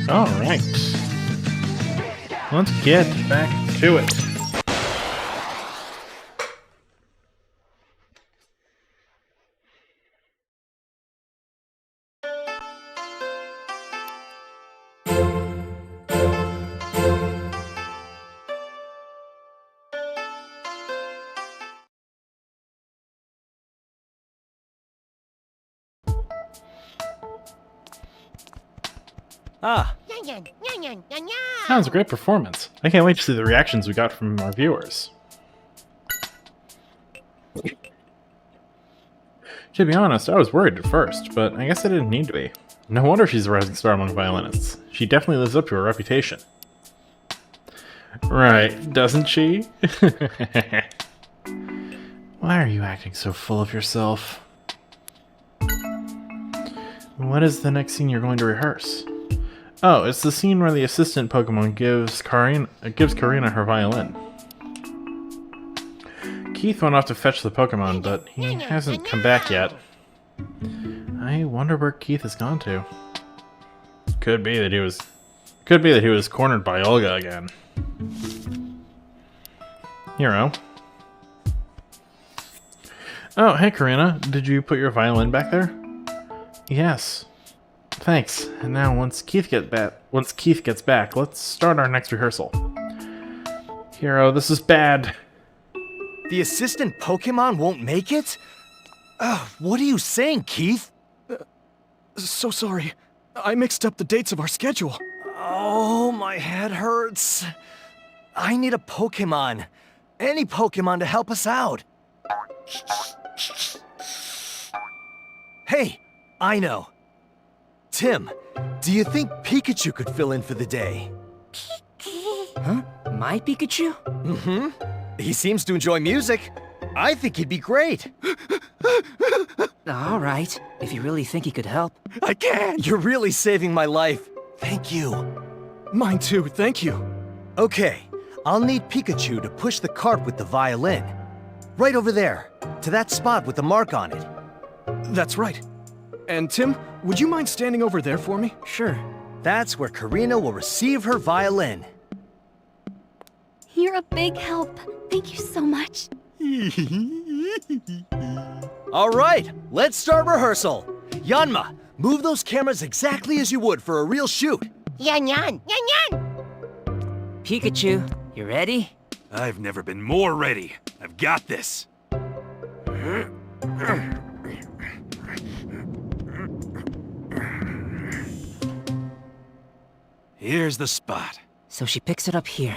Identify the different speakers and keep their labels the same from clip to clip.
Speaker 1: Alright. Let's get back to it.
Speaker 2: Ah,
Speaker 1: That was a great performance. I can't wait to see the reactions we got from our viewers. To be honest, I was worried at first, but I guess I didn't need to be. No wonder she's a rising star among violinists. She definitely lives up to her reputation. Right, doesn't she? Why are you acting so full of yourself? What is the next scene you're going to rehearse? Oh, it's the scene where the assistant Pokemon gives Karina her violin. Keith went off to fetch the Pokemon, but he hasn't come back yet. I wonder where Keith has gone to. Could be that he was cornered by Olga again. Hero. Oh, hey Karina, did you put your violin back there? Yes. Thanks. And now once Keith gets back, let's start our next rehearsal. Hero, this is bad.
Speaker 2: the assistant Pokemon won't make it? What are you saying, Keith?
Speaker 3: So sorry. I mixed up the dates of our schedule.
Speaker 2: Oh, my head hurts. I need a Pokemon. Any Pokemon to help us out. Hey, I know. Tim, do you think Pikachu could fill in for the day?
Speaker 4: Huh? My Pikachu?
Speaker 2: Mm-hmm. He seems to enjoy music. I think he'd be great.
Speaker 4: All right, if you really think he could help.
Speaker 2: I can't! You're really saving my life. Thank you.
Speaker 3: Mine too, thank you.
Speaker 2: Okay, I'll need Pikachu to push the cart with the violin. Right over there, to that spot with the mark on it.
Speaker 3: That's right. And Tim, would you mind standing over there for me?
Speaker 4: Sure.
Speaker 2: That's where Karina will receive her violin.
Speaker 5: You're a big help. Thank you so much.
Speaker 2: All right, let's start rehearsal. Yanma, move those cameras exactly as you would for a real shoot.
Speaker 5: Yan yan, yan yan.
Speaker 4: Pikachu, you ready?
Speaker 6: I've never been more ready. I've got this. Here's the spot.
Speaker 4: So she picks it up here.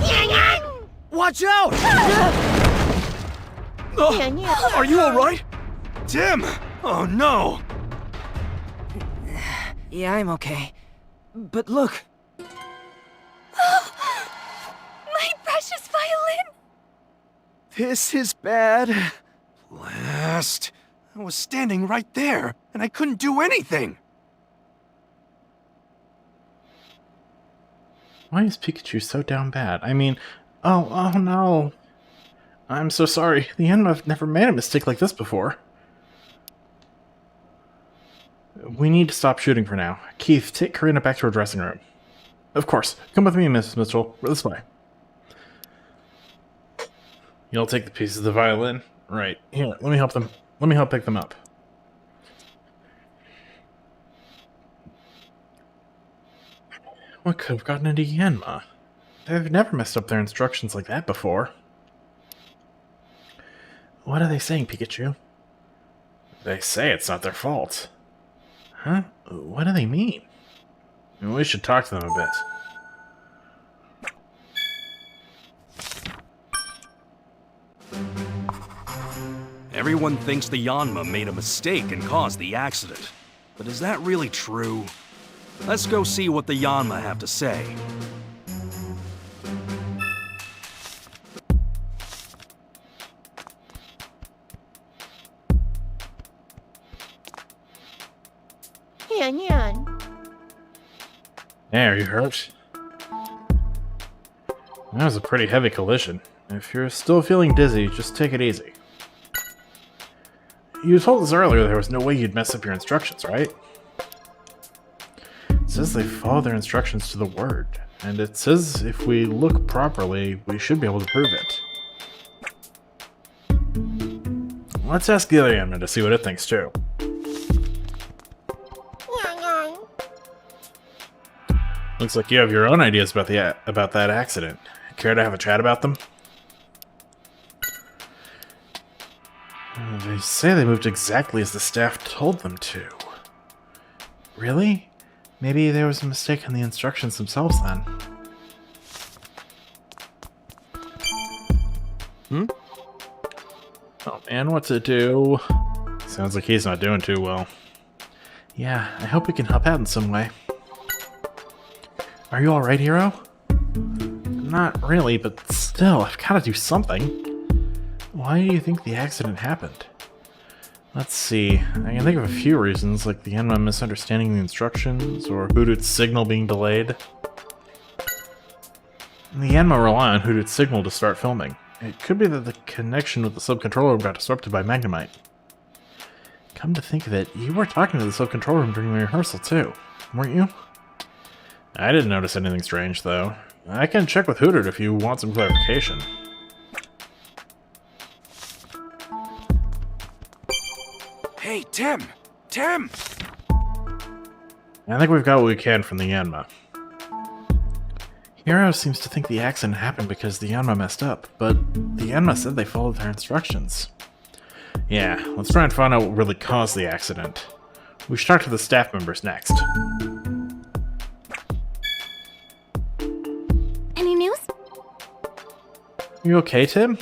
Speaker 5: Yan yan.
Speaker 2: Watch out!
Speaker 5: Yan yan.
Speaker 6: Are you all right? Tim! Oh no!
Speaker 4: Yeah, I'm okay. But look,
Speaker 5: My precious violin.
Speaker 2: This is bad.
Speaker 6: Blast! I was standing right there, and I couldn't do anything!
Speaker 1: Why is Pikachu so down bad? I mean, oh no. I'm so sorry. The Enma have never made a mistake like this before. We need to stop shooting for now. Keith, take Karina back to her dressing room. Of course. Come with me, Mrs. Mitchell. This way. You'll take the pieces of the violin? Right. Here, let me help them. Let me help pick them up. What could have gotten into Yanma? They've never messed up their instructions like that before. What are they saying, Pikachu? They say it's not their fault. Huh? What do they mean? We should talk to them a bit.
Speaker 6: Everyone thinks the Yanma made a mistake and caused the accident. But is that really true? Let's go see what the Yanma have to say.
Speaker 5: Yan yan.
Speaker 1: Hey, are you hurt? That was a pretty heavy collision. If you're still feeling dizzy, just take it easy. You told us earlier there was no way you'd mess up your instructions, right? says they follow their instructions to the word, and it says if we look properly, we should be able to prove it. Let's ask the other Yanma to see what it thinks too. Looks like you have your own ideas about that accident. Care to have a chat about them? They say they moved exactly as the staff told them to. Really? Maybe there was a mistake in the instructions themselves then. Oh man, what to do? Sounds like he's not doing too well. Yeah, I hope we can help out in some way. Are you alright, Hero? Not really, but still, I've gotta do something. Why do you think the accident happened? Let's see, I can think of a few reasons, like the Yanma misunderstanding the instructions, or Hoodoo's signal being delayed. The Yanma rely on Hoodoo's signal to start filming. It could be that the connection with the sub-control room got disrupted by Magnemite. Come to think of it, you were talking to the sub-control room during the rehearsal too, weren't you? I didn't notice anything strange, though. I can check with Hoodoo if you want some clarification.
Speaker 6: Hey, Tim! Tim!
Speaker 1: I think we've got what we can from the Yanma. Hero seems to think the accident happened because the Yanma messed up, but the Yanma said they followed their instructions. Yeah, let's try and find out what really caused the accident. We should talk to the staff members next.
Speaker 5: Any news?
Speaker 1: You okay, Tim?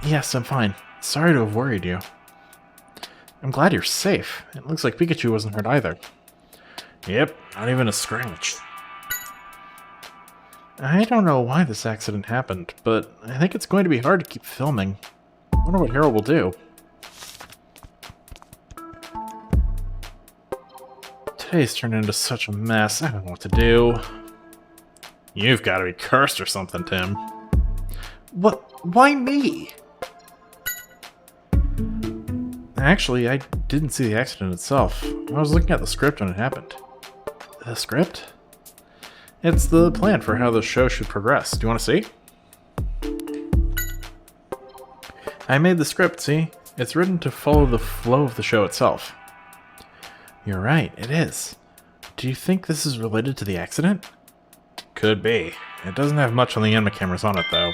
Speaker 1: Yes, I'm fine. Sorry to have worried you. I'm glad you're safe. It looks like Pikachu wasn't hurt either. Yep, not even a scratch. I don't know why this accident happened, but I think it's going to be hard to keep filming. I wonder what Hero will do. Today's turned into such a mess, I don't know what to do. You've got to be cursed or something, Tim. What? Why me? Actually, I didn't see the accident itself. I was looking at the script when it happened. The script? It's the plan for how the show should progress. Do you want to see? I made the script, see? It's written to follow the flow of the show itself. You're right, it is. Do you think this is related to the accident? Could be. It doesn't have much on the Yanma cameras on it, though.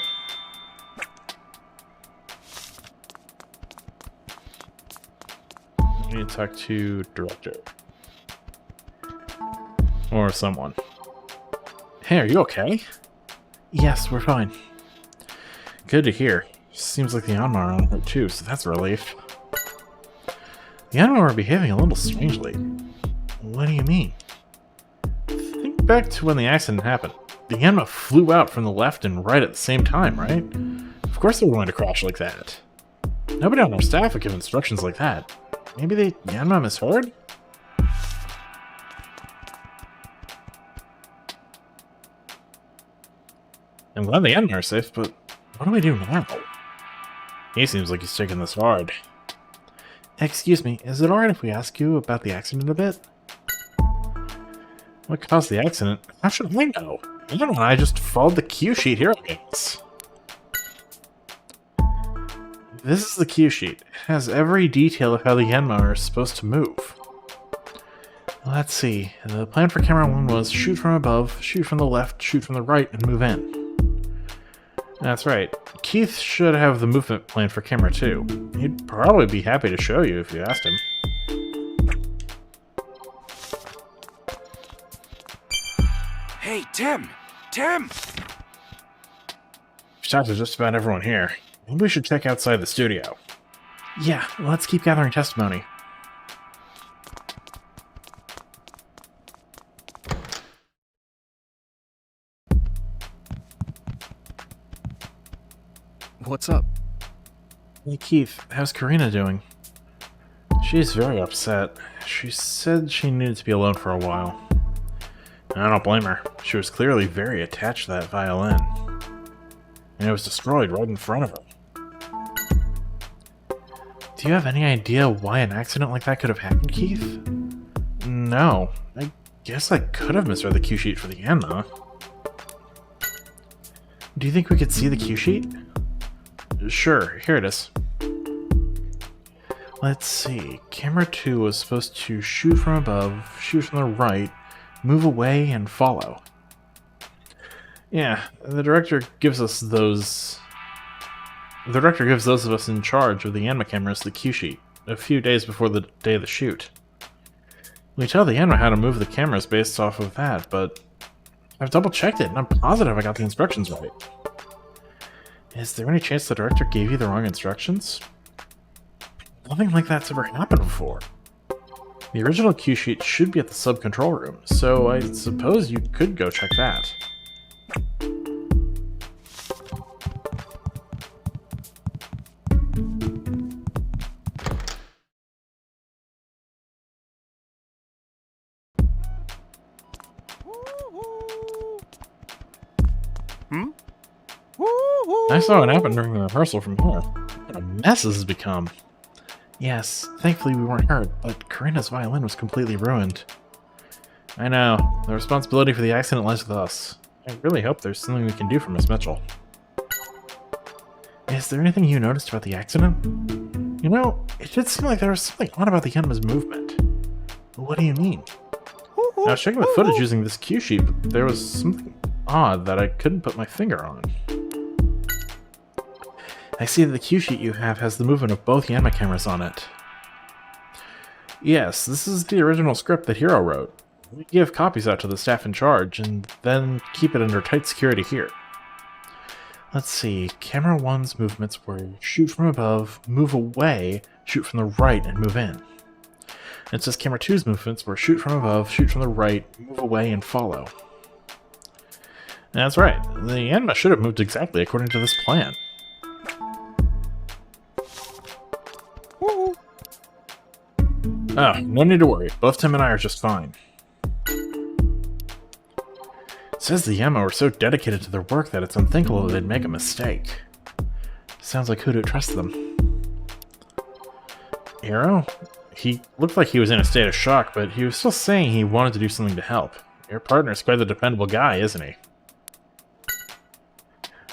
Speaker 1: I need to talk to director. Or someone. Hey, are you okay? Yes, we're fine. Good to hear. Seems like the Yanma are on hurt too, so that's a relief. The Yanma are behaving a little strangely. What do you mean? Think back to when the accident happened. The Yanma flew out from the left and right at the same time, right? Of course they were going to crash like that. Nobody on our staff would give instructions like that. Maybe the Yanma misheard? I'm glad the Yanma are safe, but what do we do now? He seems like he's taking this hard. Excuse me, is it alright if we ask you about the accident a bit? What caused the accident? How should I know? I don't know, I just followed the cue sheet here, I guess. This is the cue sheet. It has every detail of how the Yanma are supposed to move. Let's see. The plan for camera 1 was shoot from above, shoot from the left, shoot from the right, and move in. That's right. Keith should have the movement plan for camera 2. He'd probably be happy to show you if you asked him.
Speaker 6: Hey, Tim! Tim!
Speaker 1: We've talked to just about everyone here. Maybe we should check outside the studio. Yeah, let's keep gathering testimony.
Speaker 3: What's up?
Speaker 1: Hey Keith, how's Karina doing? She's very upset. She said she needed to be alone for a while. I don't blame her. She was clearly very attached to that violin. And it was destroyed right in front of her. Do you have any idea why an accident like that could have happened, Keith? No. I Guess I could have misread the cue sheet for the Yanma. Do you think we could see the cue sheet? Sure, here it is. Let's see. Camera 2 was supposed to shoot from above, shoot from the right, move away, and follow. Yeah, the director gives those of us in charge of the Yanma cameras the cue sheet a few days before the day of the shoot. We tell the Yanma how to move the cameras based off of that, but I've double-checked it, and I'm positive I got the instructions right. Is there any chance the director gave you the wrong instructions? Nothing like that's ever happened before. The original cue sheet should be at the sub-control room, so I suppose you could go check that. I saw what happened during the rehearsal from here. What a mess this has become. Yes, thankfully we weren't hurt, but Karina's violin was completely ruined. I know. The responsibility for the accident lies with us. I really hope there's something we can do for Miss Mitchell. Is there anything you noticed about the accident? You know, it did seem like there was something odd about the Yanma's movement. What do you mean? I was checking the footage using this cue sheet, but there was something odd that I couldn't put my finger on. I see that the cue sheet you have has the movement of both Yanma cameras on it. Yes, this is the original script that Hiro wrote. We give copies out to the staff in charge, and then keep it under tight security here. Let's see, camera 1's movements were shoot from above, move away, shoot from the right, and move in. It says camera 2's movements were shoot from above, shoot from the right, move away, and follow. That's right, the Yanma should have moved exactly according to this plan. Oh, no need to worry. Both Tim and I are just fine. It says the Yanma were so dedicated to their work that it's unthinkable they'd make a mistake. Sounds like who to trust them. Hiro? He looked like he was in a state of shock, but he was still saying he wanted to do something to help. Your partner's quite the dependable guy, isn't he?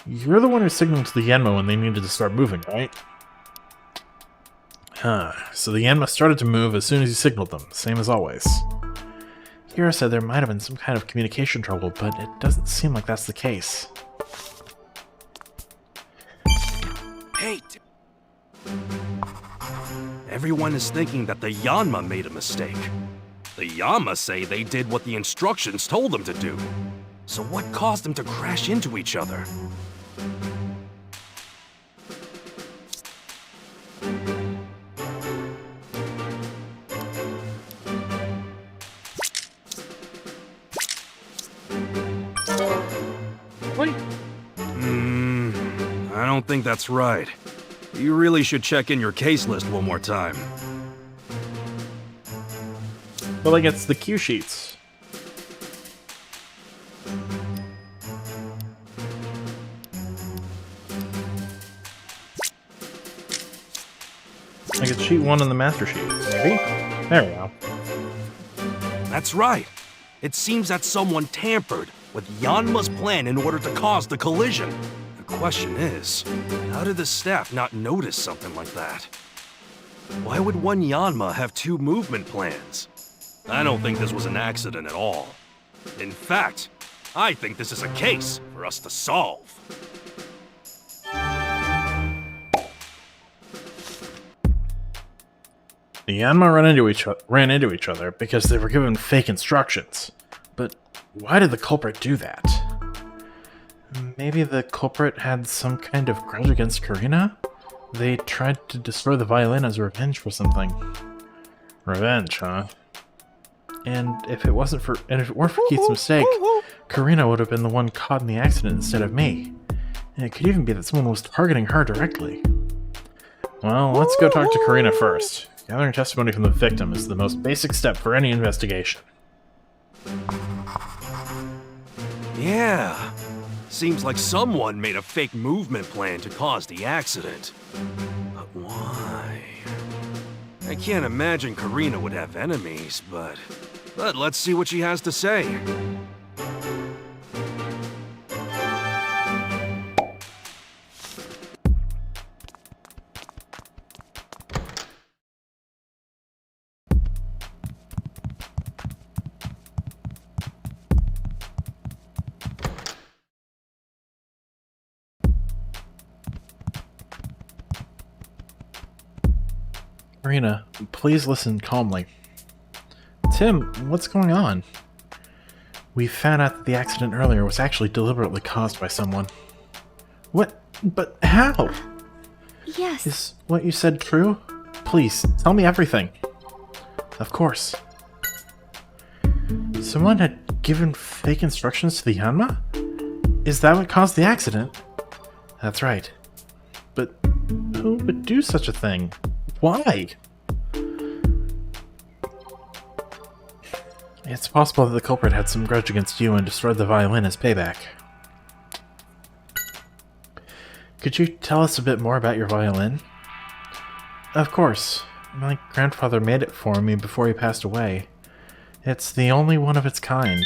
Speaker 1: You're the one who signaled to the Yanma when they needed to start moving, right? Huh, so the Yanma started to move as soon as you signaled them, same as always. Hiro said there might have been some kind of communication trouble, but it doesn't seem like that's the case.
Speaker 6: Hey! Everyone is thinking that the Yanma made a mistake. The Yanma say they did what the instructions told them to do. So what caused them to crash into each other? I don't think that's right. You really should check in your case list one more time.
Speaker 1: But like, it's the cue sheets. Like it's sheet 1 in the master sheet, maybe? There we go.
Speaker 6: That's right. It seems that someone tampered with Yanma's plan in order to cause the collision. The question is, how did the staff not notice something like that? Why would one Yanma have two movement plans? I don't think this was an accident at all. In fact, I think this is a case for us to solve.
Speaker 1: The Yanma ran into each other because they were given fake instructions. But why did the culprit do that? Maybe the culprit had some kind of grudge against Karina? They tried to destroy the violin as revenge for something. Revenge, huh? And if it weren't for Keith's mistake, Karina would have been the one caught in the accident instead of me. And it could even be that someone was targeting her directly. Well, let's go talk to Karina first. Gathering testimony from the victim is the most basic step for any investigation.
Speaker 6: Yeah. Seems like someone made a fake movement plan to cause the accident. But why? I can't imagine Karina would have enemies, but But let's see what she has to say.
Speaker 1: Karina, please listen calmly. Tim, what's going on? We found out that the accident earlier was actually deliberately caused by someone. What? But how?
Speaker 5: Yes.
Speaker 1: Is what you said true? Please, tell me everything. Of course. Someone had given fake instructions to the Yanma? Is that what caused the accident? That's right. But who would do such a thing? Why? It's possible that the culprit had some grudge against you and destroyed the violin as payback. Could you tell us a bit more about your violin? Of course. My grandfather made it for me before he passed away. It's the only one of its kind.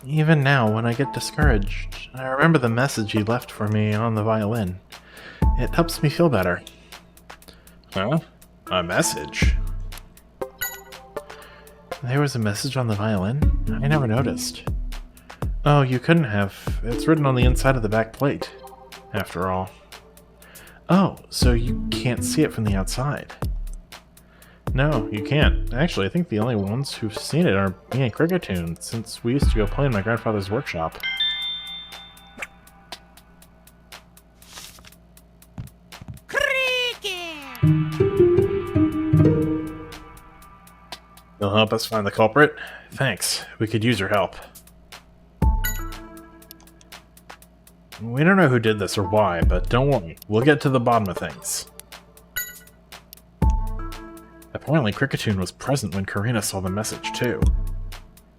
Speaker 1: Even now, when I get discouraged, I remember the message he left for me on the violin. It helps me feel better. Huh? A message? There was a message on the violin? I never noticed. Oh, you couldn't have. It's written on the inside of the back plate, after all. Oh, so you can't see it from the outside. No, you can't. Actually, I think the only ones who've seen it are me and Cricketoon, since we used to go play in my grandfather's workshop. You'll help us find the culprit? Thanks. We could use your help. We don't know who did this or why, but don't worry. We'll get to the bottom of things. Apparently, Cricketoon was present when Karina saw the message, too.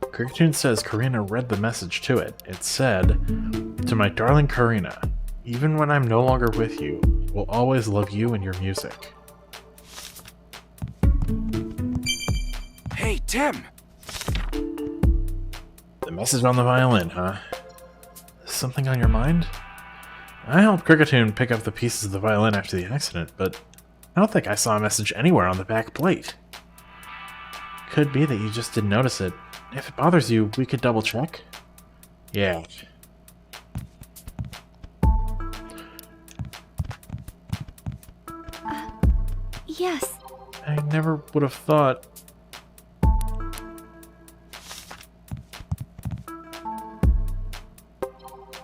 Speaker 1: Cricketoon says Karina read the message to it. It said, "To my darling Karina, even when I'm no longer with you, we'll always love you and your music."
Speaker 6: Hey, Tim!
Speaker 1: The message on the violin, huh? Something on your mind? I helped Cricketoon pick up the pieces of the violin after the accident, but I don't think I saw a message anywhere on the back plate. Could be that you just didn't notice it. If it bothers you, we could double check. Yeah.
Speaker 5: Yes.
Speaker 1: I never would have thought...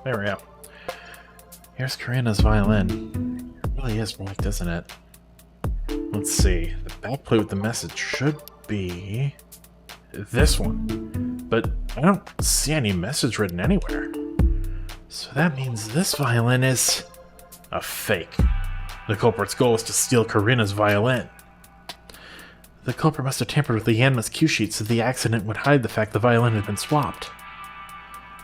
Speaker 1: There we go. Here's Karina's violin. It really is bright, isn't it? Let's see. The back plate with the message should be... this one. But I don't see any message written anywhere. So that means this violin is... a fake. The culprit's goal is to steal Karina's violin. The culprit must have tampered with the Yanma's cue sheet so the accident would hide the fact the violin had been swapped.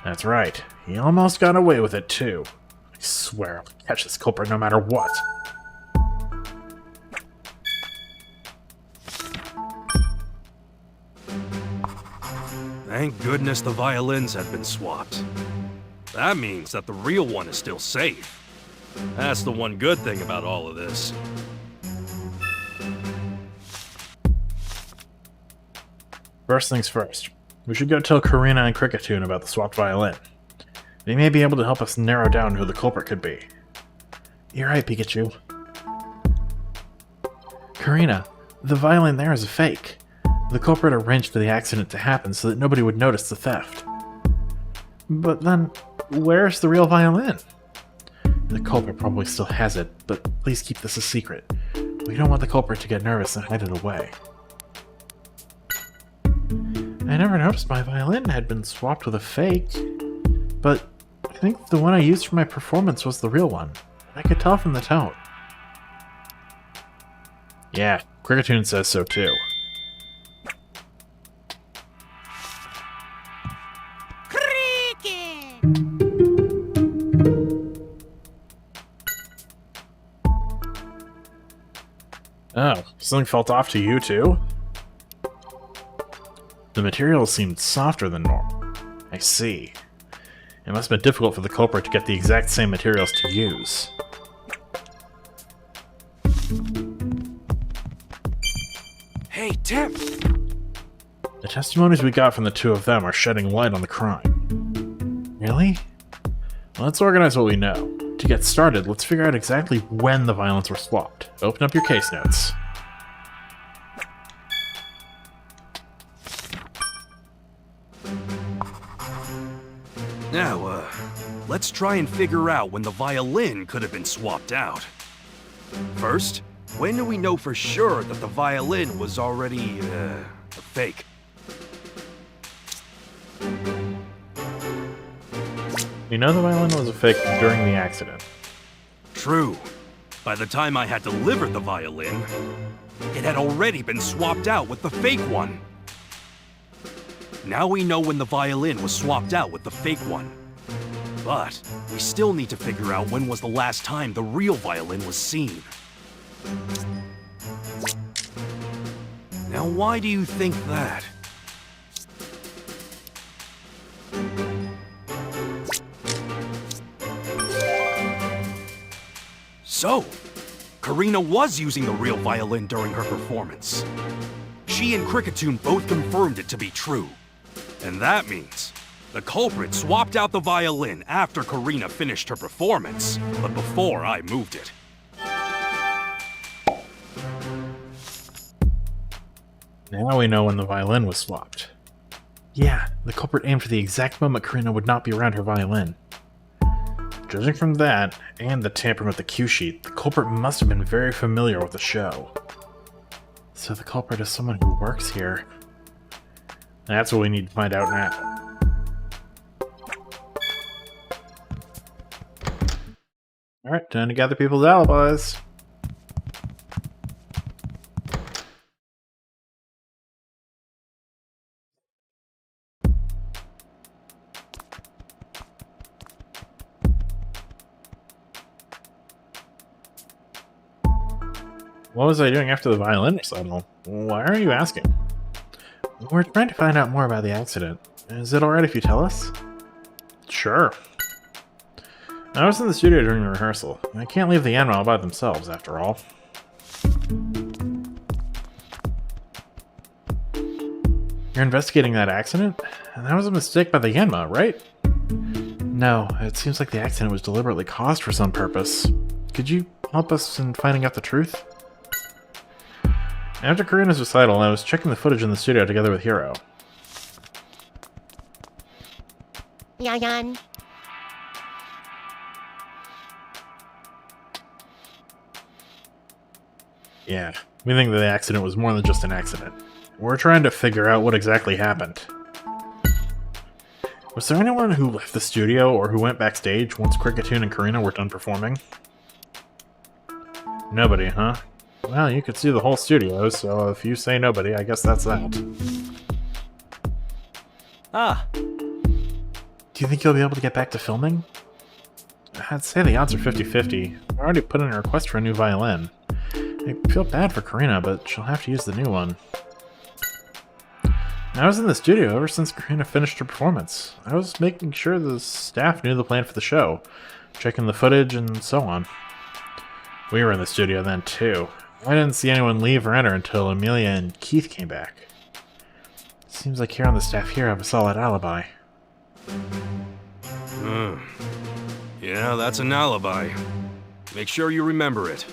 Speaker 1: That's right. He almost got away with it, too. I swear I'll catch this culprit no matter what.
Speaker 6: Thank goodness the violins had been swapped. That means that the real one is still safe. That's the one good thing about all of this.
Speaker 1: First things first. We should go tell Karina and Cricketoon about the swapped violin. They may be able to help us narrow down who the culprit could be. You're right, Pikachu. Karina, the violin there is a fake. The culprit arranged for the accident to happen so that nobody would notice the theft. But then, where's the real violin? The culprit probably still has it, but please keep this a secret. We don't want the culprit to get nervous and hide it away. I never noticed my violin had been swapped with a fake, but I think the one I used for my performance was the real one. I could tell from the tone. Yeah, Cricketoon says so too. Oh, something felt off to you too? The material seemed softer than normal. I see. It must have been difficult for the culprit to get the exact same materials to use.
Speaker 6: Hey, Tim!
Speaker 1: The testimonies we got from the two of them are shedding light on the crime. Really? Let's organize what we know. To get started, let's figure out exactly when the violins were swapped. Open up your case notes.
Speaker 6: Now, let's try and figure out when the violin could have been swapped out. First, when do we know for sure that the violin was already, a fake?
Speaker 1: We know the violin was a fake during the accident.
Speaker 6: True. By the time I had delivered the violin, it had already been swapped out with the fake one. Now we know when the violin was swapped out with the fake one. But we still need to figure out when was the last time the real violin was seen. Now why do you think that? So, Karina was using the real violin during her performance. She and Cricketune both confirmed it to be true. And that means the culprit swapped out the violin after Karina finished her performance, but before I moved it.
Speaker 1: Now we know when the violin was swapped. Yeah, the culprit aimed for the exact moment Karina would not be around her violin. Judging from that, and the tampering with the cue sheet, the culprit must have been very familiar with the show. So the culprit is someone who works here. That's what we need to find out now. Alright, time to gather people's alibis. What was I doing after the violin recital? Why are you asking? We're trying to find out more about the accident. Is it alright if you tell us? Sure. I was in the studio during the rehearsal. I can't leave the Yanma all by themselves, after all. You're investigating that accident? That was a mistake by the Yanma, right? No, it seems like the accident was deliberately caused for some purpose. Could you help us in finding out the truth? After Karina's recital, I was checking the footage in the studio together with Hiro.
Speaker 5: Yan.
Speaker 1: Yeah, we think that the accident was more than just an accident. We're trying to figure out what exactly happened. Was there anyone who left the studio or who went backstage once Cricketune and Karina were done performing? Nobody, huh? Well, you could see the whole studio, so if you say nobody, I guess that's that.
Speaker 2: Ah,
Speaker 1: Do you think you'll be able to get back to filming? I'd say the odds are 50-50. I already put in a request for a new violin. I feel bad for Karina, but she'll have to use the new one. I was in the studio ever since Karina finished her performance. I was making sure the staff knew the plan for the show, checking the footage and so on. We were in the studio then too. I didn't see anyone leave or enter until Amelia and Keith came back. Seems like here on the staff here have a solid alibi.
Speaker 6: Yeah, that's an alibi. Make sure you remember it.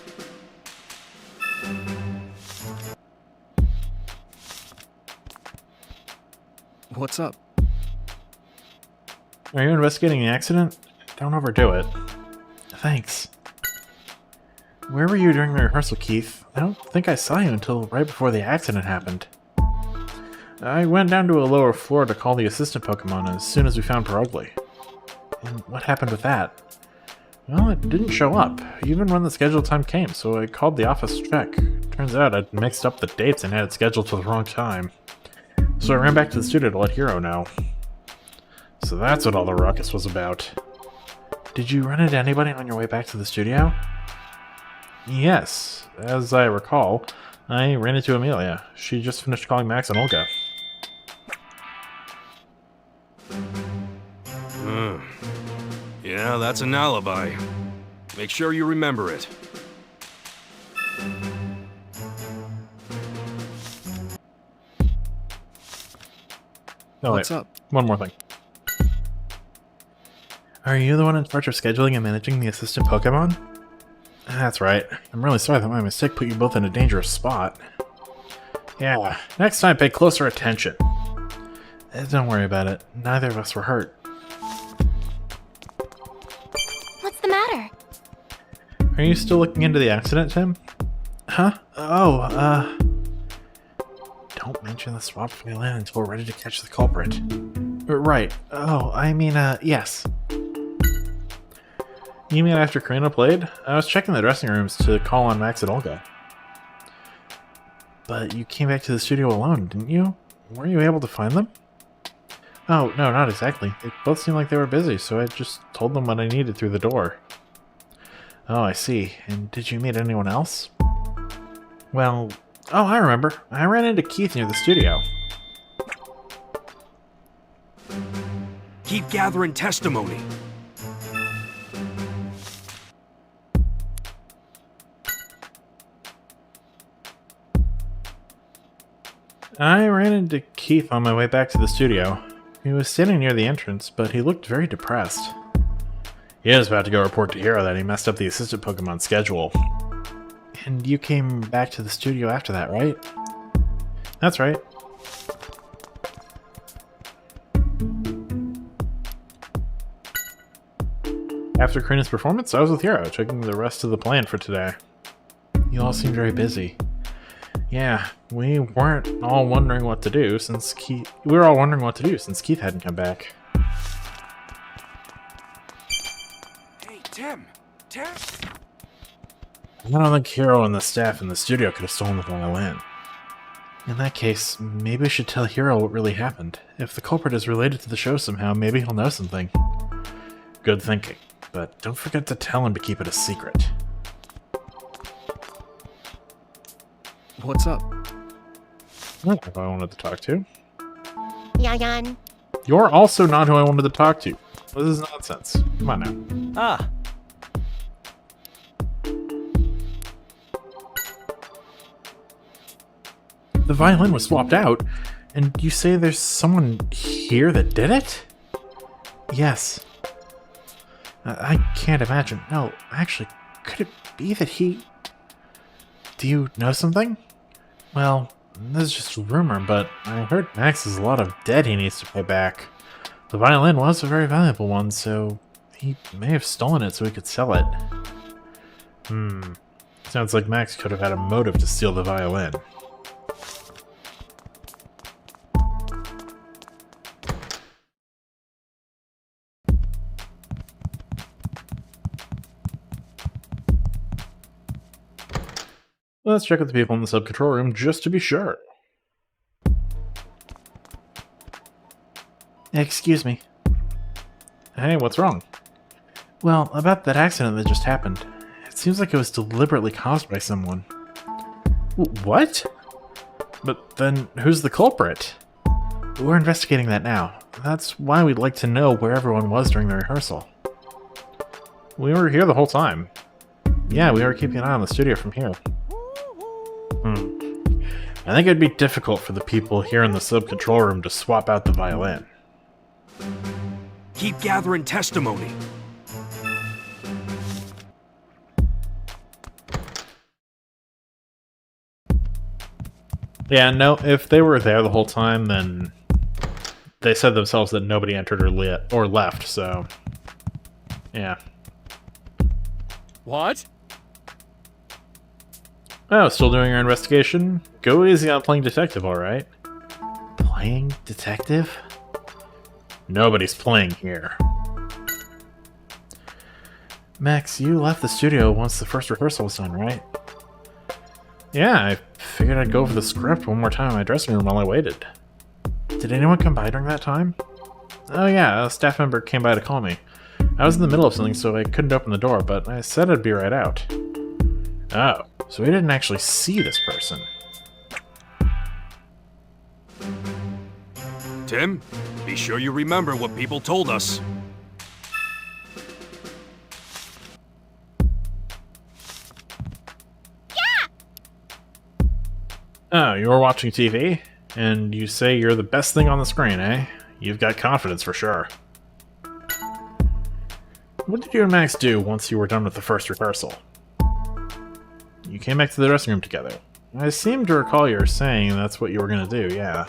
Speaker 3: What's up?
Speaker 1: Are you investigating the accident? Don't overdo it. Thanks. Where were you during the rehearsal, Keith? I don't think I saw you until right before the accident happened. I went down to a lower floor to call the assistant Pokemon as soon as we found Perugly. And what happened with that? Well, it didn't show up, even when the scheduled time came, so I called the office to check. Turns out I'd mixed up the dates and had it scheduled for the wrong time. So I ran back to the studio to let Hiro know. So that's what all the ruckus was about. Did you run into anybody on your way back to the studio? Yes, as I recall, I ran into Amelia. She just finished calling Max and Olga.
Speaker 6: that's an alibi. Make sure you remember it.
Speaker 1: Oh,
Speaker 3: What's
Speaker 1: wait.
Speaker 3: up?
Speaker 1: One more thing. Are you the one in charge of scheduling and managing the assistant Pokemon? That's right. I'm really sorry that my mistake put you both in a dangerous spot. Yeah, next time pay closer attention. Don't worry about it. Neither of us were hurt.
Speaker 5: What's the matter?
Speaker 1: Are you still looking into the accident, Tim? Huh? Oh, don't mention the swapped violin until we're ready to catch the culprit. Right. Oh, I mean, yes. You mean after Karina played? I was checking the dressing rooms to call on Max and Olga. But you came back to the studio alone, didn't you? Were you able to find them? Oh, no, not exactly. They both seemed like they were busy, so I just told them what I needed through the door. Oh, I see. And did you meet anyone else? Well, oh, I remember. I ran into Keith near the studio.
Speaker 6: Keep gathering testimony.
Speaker 1: I ran into Keith on my way back to the studio. He was standing near the entrance, but he looked very depressed. He was about to go report to Hero that he messed up the assistant Pokemon schedule. And you came back to the studio after that, right? That's right. After Karina's performance, I was with Hero, checking the rest of the plan for today. You all seemed very busy. Yeah, we weren't all wondering what to do since Keith. We were all wondering what to do since Keith hadn't come back.
Speaker 6: Hey, Tim! Tim!
Speaker 1: I don't think Hero and the staff in the studio could have stolen the violin. In that case, maybe we should tell Hero what really happened. If the culprit is related to the show somehow, maybe he'll know something. Good thinking, but don't forget to tell him to keep it a secret.
Speaker 3: What's up?
Speaker 1: Not who I wanted to talk to.
Speaker 5: Yayan.
Speaker 1: You're also not who I wanted to talk to. This is nonsense. Come on now.
Speaker 2: Ah,
Speaker 1: The violin was swapped out, and you say there's someone here that did it? Yes. I can't imagine. No, actually, could it be that he... Do you know something? Well, this is just a rumor, but I heard Max has a lot of debt he needs to pay back. The violin was a very valuable one, so he may have stolen it so he could sell it. Sounds like Max could have had a motive to steal the violin. Let's check with the people in the sub-control room just to be sure. Excuse me. Hey, what's wrong? Well, about that accident that just happened. It seems like it was deliberately caused by someone. What? But then, who's the culprit? We're investigating that now. That's why we'd like to know where everyone was during the rehearsal. We were here the whole time. Yeah, we were keeping an eye on the studio from here. I think it'd be difficult for the people here in the sub-control room to swap out the violin.
Speaker 6: Keep gathering testimony.
Speaker 1: Yeah, no, if they were there the whole time, then they said themselves that nobody entered or left, so... Yeah.
Speaker 3: What?
Speaker 1: Oh, still doing your investigation? Go easy on playing detective, alright? Playing detective? Nobody's playing here. Max, you left the studio once the first rehearsal was done, right? Yeah, I figured I'd go over the script one more time in my dressing room while I waited. Did anyone come by during that time? Oh yeah, a staff member came by to call me. I was in the middle of something, so I couldn't open the door, but I said I'd be right out. Oh, so we didn't actually see this person.
Speaker 6: Tim, be sure you remember what people told us.
Speaker 1: Oh, you were watching TV? And you say you're the best thing on the screen, eh? You've got confidence for sure. What did you and Max do once you were done with the first rehearsal? You came back to the dressing room together. I seem to recall you saying that's what you were gonna do, yeah.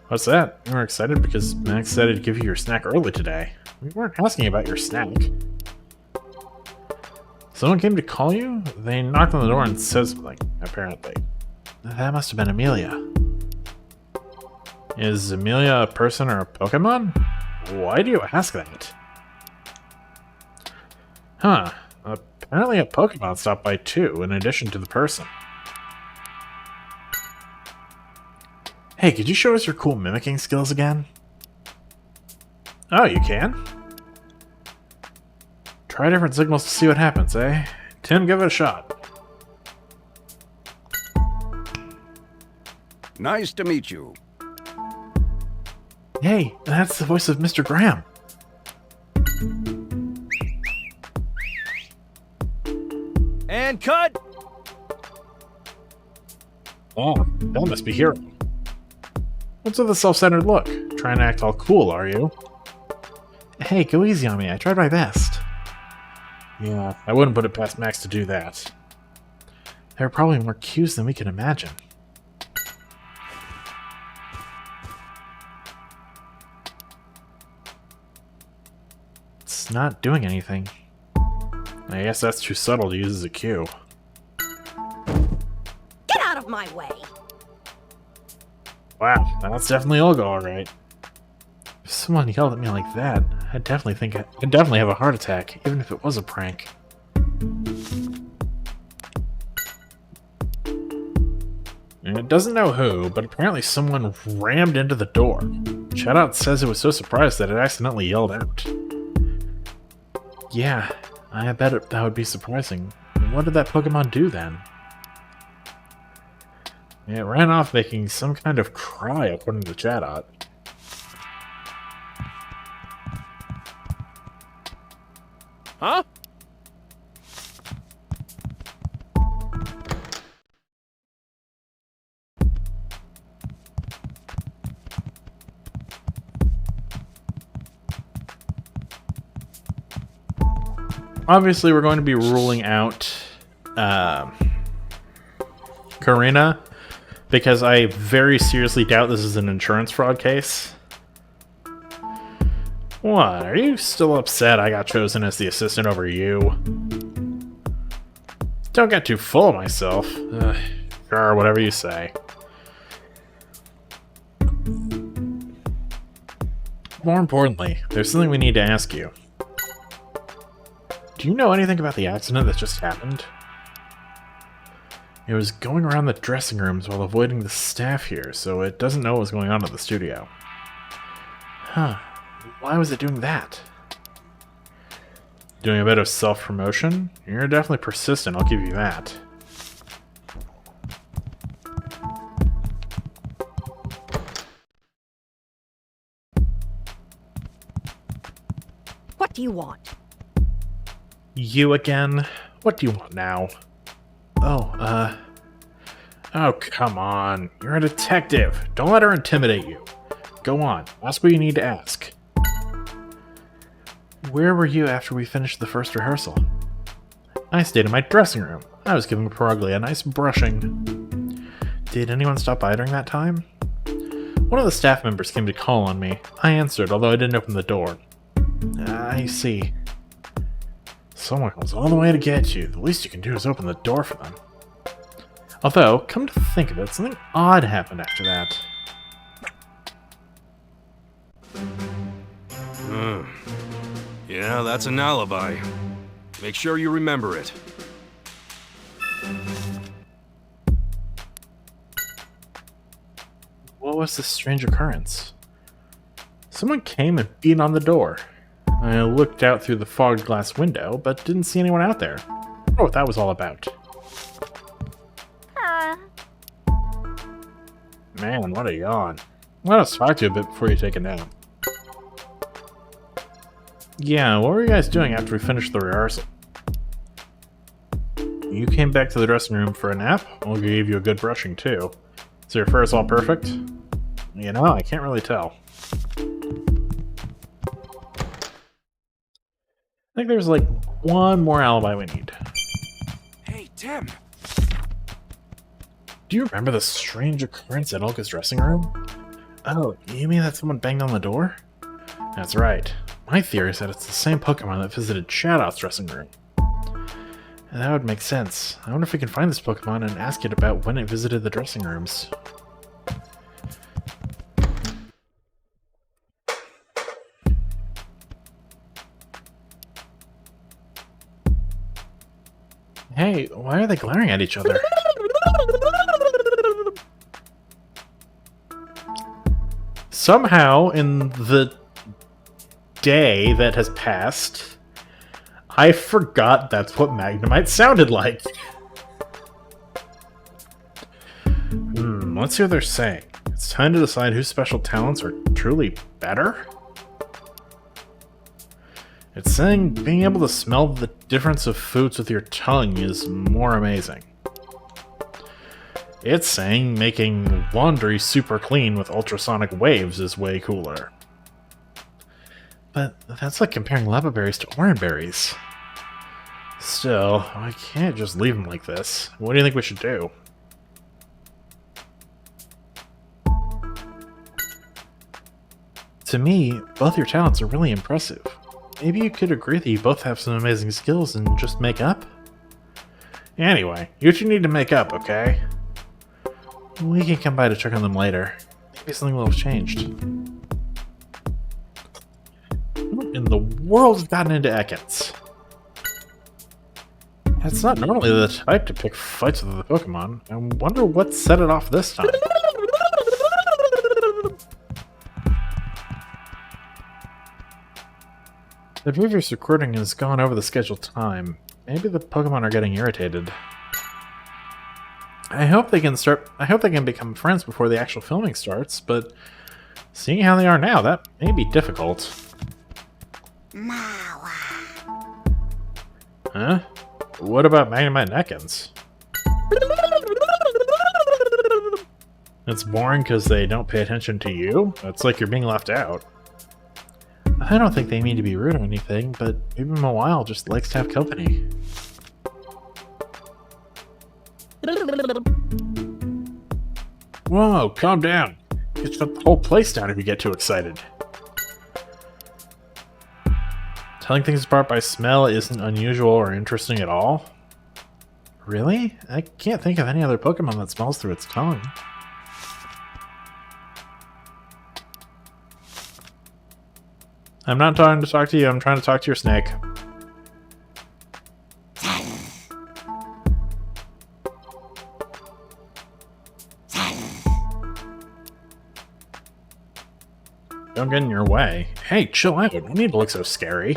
Speaker 1: What's that? You were excited because Max said he'd give you your snack early today. We weren't asking about your snack. Someone came to call you? They knocked on the door and said something, apparently. That must have been Amelia. Is Amelia a person or a Pokemon? Why do you ask that? Huh. Apparently a Pokemon stopped by too, in addition to the person. Hey, could you show us your cool mimicking skills again? Oh, you can? Try different signals to see what happens, eh? Tim, give it a shot.
Speaker 7: Nice to meet you.
Speaker 1: Hey, that's the voice of Mr. Graham.
Speaker 2: And cut!
Speaker 1: Oh, that must be Hero. What's with the self-centered look? Trying to act all cool, are you? Hey, go easy on me. I tried my best. Yeah, I wouldn't put it past Max to do that. There are probably more cues than we can imagine. It's not doing anything. I guess that's too subtle to use as a cue.
Speaker 8: Get out of my way!
Speaker 1: Wow, that's definitely Olga, alright. If someone yelled at me like that, I'd definitely have a heart attack, even if it was a prank. And it doesn't know who, but apparently someone rammed into the door. Shoutout says it was so surprised that it accidentally yelled out. Yeah, I bet that would be surprising. What did that Pokemon do then? It ran off making some kind of cry, according to Chatot.
Speaker 3: Huh?
Speaker 1: Obviously, we're going to be ruling out Karina, because I very seriously doubt this is an insurance fraud case. What? Are you still upset I got chosen as the assistant over you? Don't get too full of myself. Sure, whatever you say. More importantly, there's something we need to ask you. Do you know anything about the accident that just happened? It was going around the dressing rooms while avoiding the staff here, so it doesn't know what was going on at the studio. Huh. Why was it doing that? Doing a bit of self-promotion? You're definitely persistent, I'll give you that.
Speaker 8: What do you want?
Speaker 1: You again? What do you want now? Oh, Oh, come on. You're a detective. Don't let her intimidate you. Go on. Ask what you need to ask. Where were you after we finished the first rehearsal? I stayed in my dressing room. I was giving Paraglia a nice brushing. Did anyone stop by during that time? One of the staff members came to call on me. I answered, although I didn't open the door. I see. Someone comes all the way to get you. The least you can do is open the door for them. Although, come to think of it, something odd happened after that.
Speaker 6: Yeah, that's an alibi. Make sure you remember it.
Speaker 1: What was this strange occurrence? Someone came and beat on the door. I looked out through the fogged glass window, but didn't see anyone out there. I don't know what that was all about. Man, what a yawn. Let us talk to you a bit before you take a nap. Yeah, what were you guys doing after we finished the rehearsal? You came back to the dressing room for a nap? We'll give you a good brushing, too. Is your fur all perfect? You know, I can't really tell. I think there's like one more alibi we need.
Speaker 6: Hey, Tim!
Speaker 1: Do you remember the strange occurrence in Olga's dressing room? Oh, you mean that someone banged on the door? That's right. My theory is that it's the same Pokemon that visited Shadow's dressing room. And that would make sense. I wonder if we can find this Pokemon and ask it about when it visited the dressing rooms. Hey, why are they glaring at each other? Somehow, in the day that has passed, I forgot that's what Magnemite sounded like. Let's see what they're saying. It's time to decide whose special talents are truly better? It's saying being able to smell the difference of foods with your tongue is more amazing. It's saying making laundry super clean with ultrasonic waves is way cooler. But that's like comparing lava berries to orange berries. Still, I can't just leave them like this. What do you think we should do? To me, both your talents are really impressive. Maybe you could agree that you both have some amazing skills and just make up? Anyway, you two need to make up, okay? We can come by to check on them later. Maybe something will have changed. Who in the world has gotten into Ekans? That's not normally the type to pick fights with the Pokemon. I wonder what set it off this time. The previous recording has gone over the scheduled time. Maybe the Pokemon are getting irritated. I hope they can become friends before the actual filming starts, but seeing how they are now, that may be difficult. Huh? What about Magnemite and Ekans? It's boring because they don't pay attention to you? It's like you're being left out. I don't think they mean to be rude or anything, but even Mawile just likes to have company. Whoa, calm down. You shut the whole place down if you get too excited. Telling things apart by smell isn't unusual or interesting at all? Really? I can't think of any other Pokemon that smells through its tongue. I'm not trying to talk to you, I'm trying to talk to your snake. Don't get in your way. Hey, chill out. You don't need to look so scary.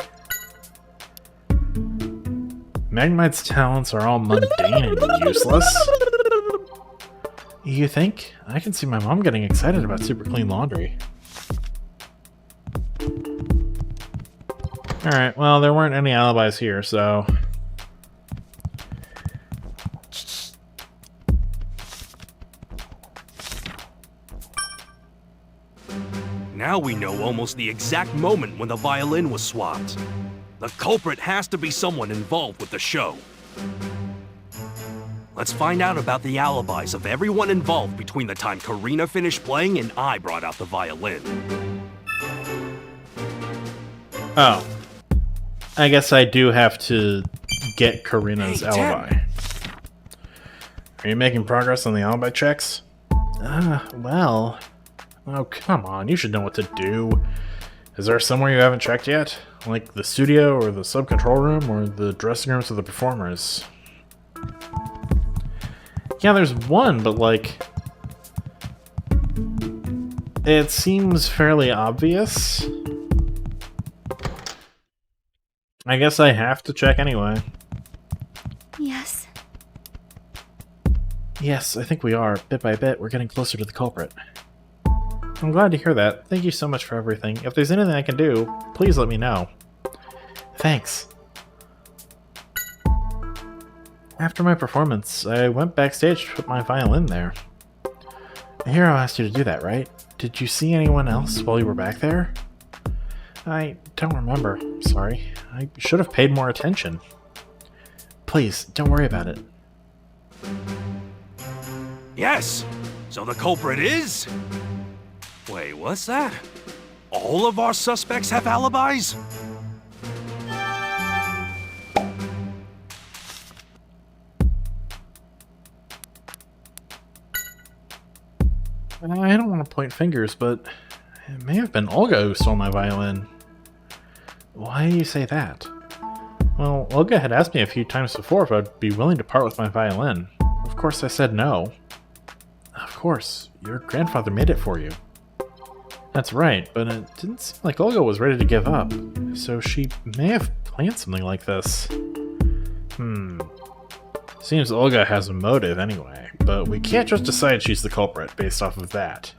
Speaker 1: Magnemite's talents are all mundane and useless. You think? I can see my mom getting excited about super clean laundry. Alright, well, there weren't any alibis here, so...
Speaker 6: Now we know almost the exact moment when the violin was swapped. The culprit has to be someone involved with the show. Let's find out about the alibis of everyone involved between the time Karina finished playing and I brought out the violin.
Speaker 1: Oh. I guess I do have to get Karina's alibi. Are you making progress on the alibi checks? Well... Oh, come on, you should know what to do. Is there somewhere you haven't checked yet? Like the studio, or the sub-control room, or the dressing rooms of the performers? Yeah, there's one, but like... it seems fairly obvious. I guess I have to check anyway.
Speaker 5: Yes.
Speaker 1: Yes, I think we are. Bit by bit, we're getting closer to the culprit. I'm glad to hear that. Thank you so much for everything. If there's anything I can do, please let me know. Thanks. After my performance, I went backstage to put my violin there. The hero asked you to do that, right? Did you see anyone else while you were back there? I don't remember. Sorry. I should have paid more attention. Please, don't worry about it.
Speaker 6: Yes! So the culprit is... Wait, what's that? All of our suspects have alibis?
Speaker 1: I don't want to point fingers, but it may have been Olga who stole my violin. Why do you say that? Well, Olga had asked me a few times before if I'd be willing to part with my violin. Of course I said no. Of course, your grandfather made it for you. That's right, but it didn't seem like Olga was ready to give up, so she may have planned something like this. Seems Olga has a motive anyway, but we can't just decide she's the culprit based off of that.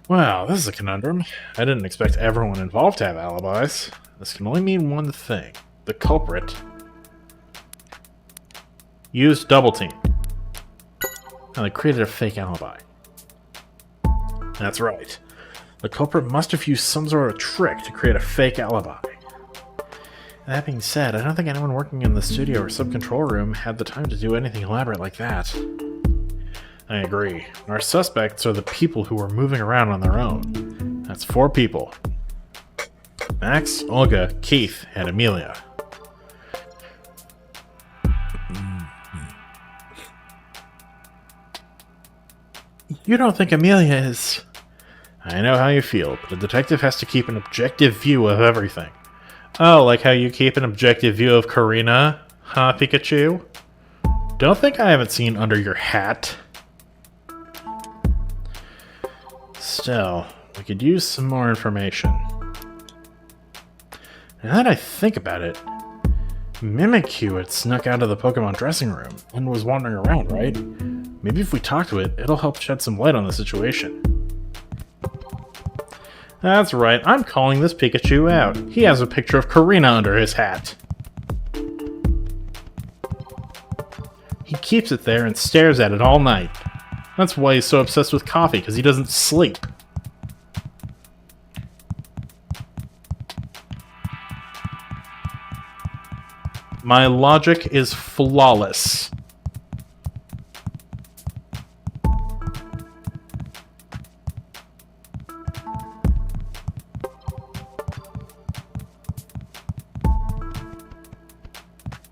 Speaker 1: Wow, this is a conundrum. I didn't expect everyone involved to have alibis. This can only mean one thing. The culprit used double team. And they created a fake alibi. That's right. The culprit must have used some sort of trick to create a fake alibi. That being said, I don't think anyone working in the studio or sub-control room had the time to do anything elaborate like that. I agree. Our suspects are the people who were moving around on their own. That's 4 people. Max, Olga, Keith, and Amelia. You don't think Amelia is... I know how you feel, but a detective has to keep an objective view of everything. Oh, like how you keep an objective view of Karina? Huh, Pikachu? Don't think I haven't seen under your hat. Still, we could use some more information. Now that I think about it, Mimikyu had snuck out of the Pokemon dressing room and was wandering around, right? Maybe if we talk to it, it'll help shed some light on the situation. That's right, I'm calling this Pikachu out. He has a picture of Karina under his hat. He keeps it there and stares at it all night. That's why he's so obsessed with coffee, because he doesn't sleep. My logic is flawless.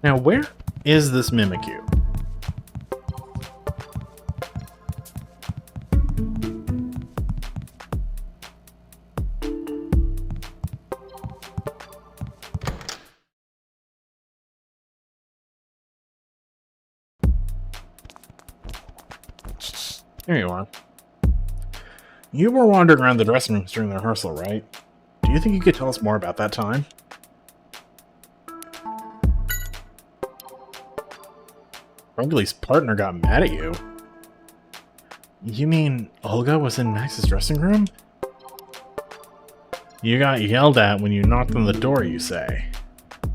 Speaker 1: Now, where is this Mimikyu? There you are. You were wandering around the dressing rooms during the rehearsal, right? Do you think you could tell us more about that time? Rugley's partner got mad at you. You mean Olga was in Max's dressing room? You got yelled at when you knocked on the door, you say.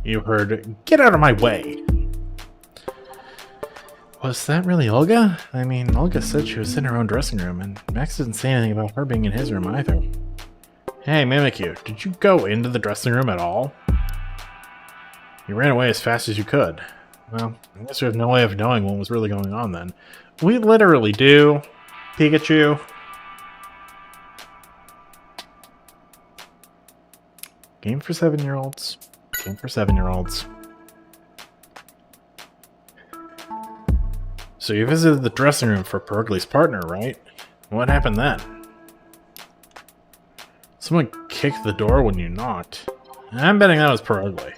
Speaker 1: You heard, "Get out of my way!" Was that really Olga? I mean, Olga said she was in her own dressing room, and Max didn't say anything about her being in his room either. Hey, Mimikyu, did you go into the dressing room at all? You ran away as fast as you could. Well, I guess we have no way of knowing what was really going on then. We literally do, Pikachu. Game for 7-year-olds. Game for 7-year-olds. So you visited the dressing room for Pergley's partner, right? What happened then? Someone kicked the door when you knocked. I'm betting that was Pergley.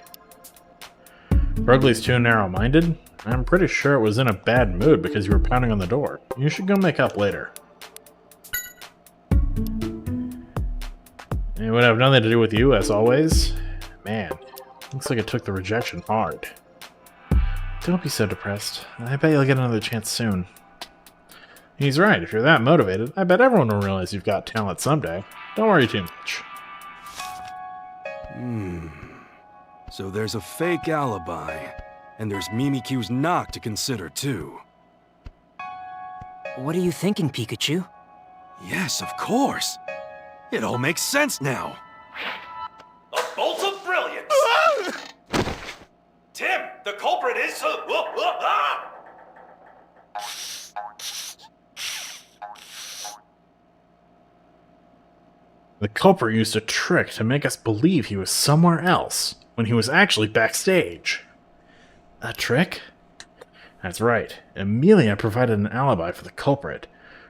Speaker 1: Pergley's too narrow-minded? I'm pretty sure it was in a bad mood because you were pounding on the door. You should go make up later. It would have nothing to do with you, as always. Man, looks like it took the rejection hard. Don't be so depressed. I bet you'll get another chance soon. He's right. If you're that motivated, I bet everyone will realize you've got talent someday. Don't worry too much.
Speaker 6: So there's a fake alibi, and there's Mimikyu's knock to consider too.
Speaker 4: What are you thinking, Pikachu?
Speaker 6: Yes, of course. It all makes sense now. A bolt of brilliance! Tim, the culprit is...
Speaker 1: The culprit used a trick to make us believe he was somewhere else, when he was actually backstage. A trick? That's right. Amelia provided an alibi for the culprit,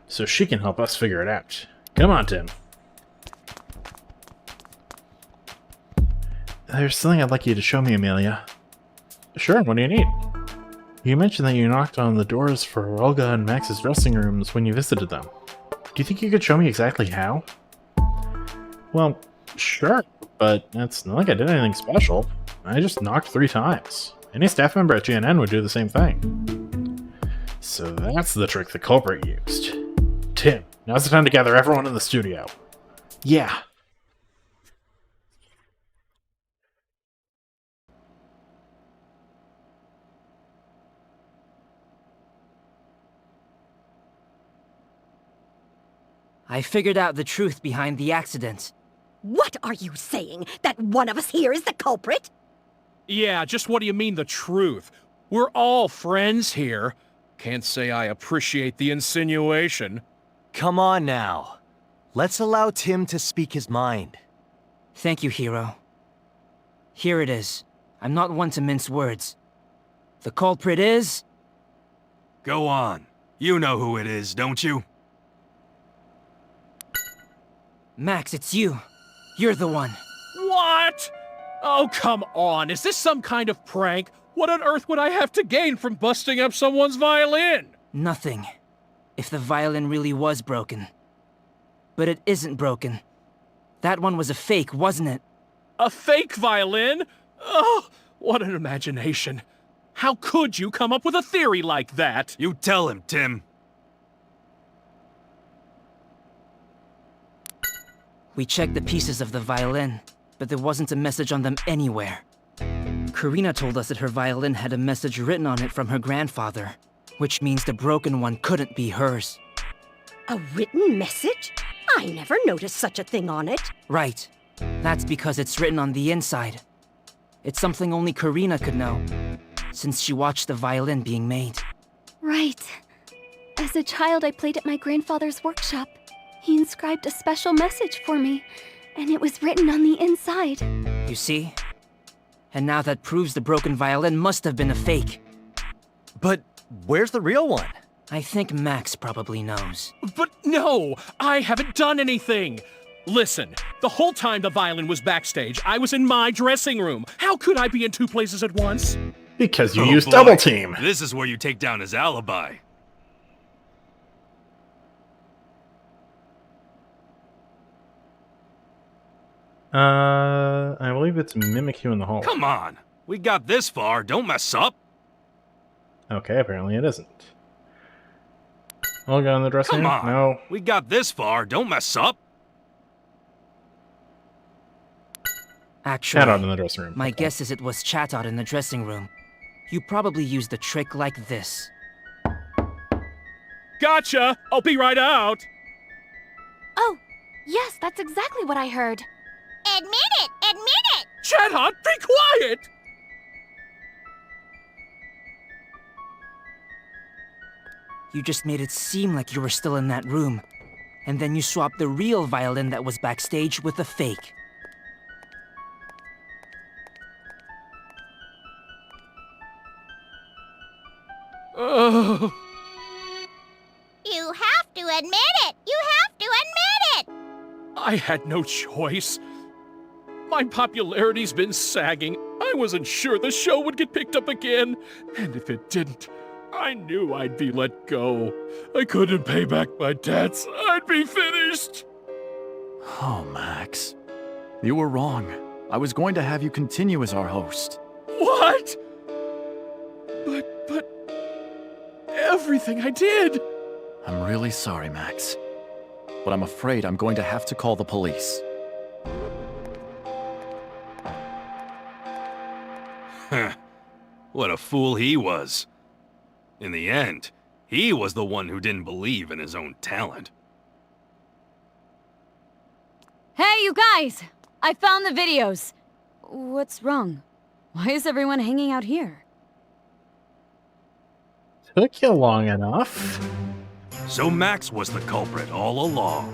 Speaker 1: so she can help us figure it out. Come on, Tim. There's something I'd like you to show me, Amelia. Sure, what do you need? You mentioned that you knocked on the doors for Olga and Max's dressing rooms when you visited them. Do you think you could show me exactly how? Well, sure, but it's not like I did anything special. I just knocked 3 times. Any staff member at GNN would do the same thing. So that's the trick the culprit used. Tim, now's the time to gather everyone in the studio. Yeah.
Speaker 4: I figured out the truth behind the accident.
Speaker 8: What are you saying? That one of us here is the culprit?
Speaker 3: Yeah, just what do you mean the truth? We're all friends here. Can't say I appreciate the insinuation.
Speaker 2: Come on now. Let's allow Tim to speak his mind.
Speaker 4: Thank you, Hero. Here it is. I'm not one to mince words. The culprit is...
Speaker 6: Go on. You know who it is, don't you?
Speaker 4: Max, it's you. You're the one.
Speaker 3: What? Oh, come on. Is this some kind of prank? What on earth would I have to gain from busting up someone's violin?
Speaker 4: Nothing. If the violin really was broken. But it isn't broken. That one was a fake, wasn't it?
Speaker 3: A fake violin? Oh, what an imagination. How could you come up with a theory like that?
Speaker 6: You tell him, Tim.
Speaker 4: We checked the pieces of the violin, but there wasn't a message on them anywhere. Karina told us that her violin had a message written on it from her grandfather, which means the broken one couldn't be hers.
Speaker 8: A written message? I never noticed such a thing on it.
Speaker 4: Right. That's because it's written on the inside. It's something only Karina could know, since she watched the violin being made.
Speaker 5: Right. As a child, I played at my grandfather's workshop. He inscribed a special message for me, and it was written on the inside.
Speaker 4: You see? And now that proves the broken violin must have been a fake.
Speaker 2: But where's the real one?
Speaker 4: I think Max probably knows.
Speaker 3: But no, I haven't done anything. Listen, the whole time the violin was backstage, I was in my dressing room. How could I be in 2 places at once?
Speaker 1: Because you
Speaker 6: Oh,
Speaker 1: used
Speaker 6: boy.
Speaker 1: double team.
Speaker 6: This is where you take down his alibi.
Speaker 1: I believe it's Mimikyu in the hall.
Speaker 6: Come on. We got this far. Don't mess up.
Speaker 1: Okay, apparently it isn't. Olga in the dressing
Speaker 6: Come
Speaker 1: room?
Speaker 6: on.
Speaker 1: No.
Speaker 6: We got this far. Don't mess up.
Speaker 4: Actually,
Speaker 1: Chat out in the dressing room.
Speaker 4: my
Speaker 1: Okay.
Speaker 4: guess is it was chat out in the dressing room. You probably used a trick like this.
Speaker 3: Gotcha! I'll be right out!
Speaker 5: Oh, yes, that's exactly what I heard.
Speaker 8: Admit it! Admit it!
Speaker 3: Chatot, be quiet!
Speaker 4: You just made it seem like you were still in that room. And then you swapped the real violin that was backstage with the fake.
Speaker 3: Oh,
Speaker 8: You have to admit it! You have to admit it!
Speaker 3: I had no choice. My popularity's been sagging. I wasn't sure the show would get picked up again. And if it didn't, I knew I'd be let go. I couldn't pay back my debts. I'd be finished.
Speaker 7: Oh, Max. You were wrong. I was going to have you continue as our host.
Speaker 3: What? But everything I did.
Speaker 7: I'm really sorry, Max. But I'm afraid I'm going to have to call the police.
Speaker 6: What a fool he was. In the end, he was the one who didn't believe in his own talent.
Speaker 9: Hey, you guys! I found the videos. What's wrong? Why is everyone hanging out here?
Speaker 1: Took you long enough.
Speaker 6: So Max was the culprit all along.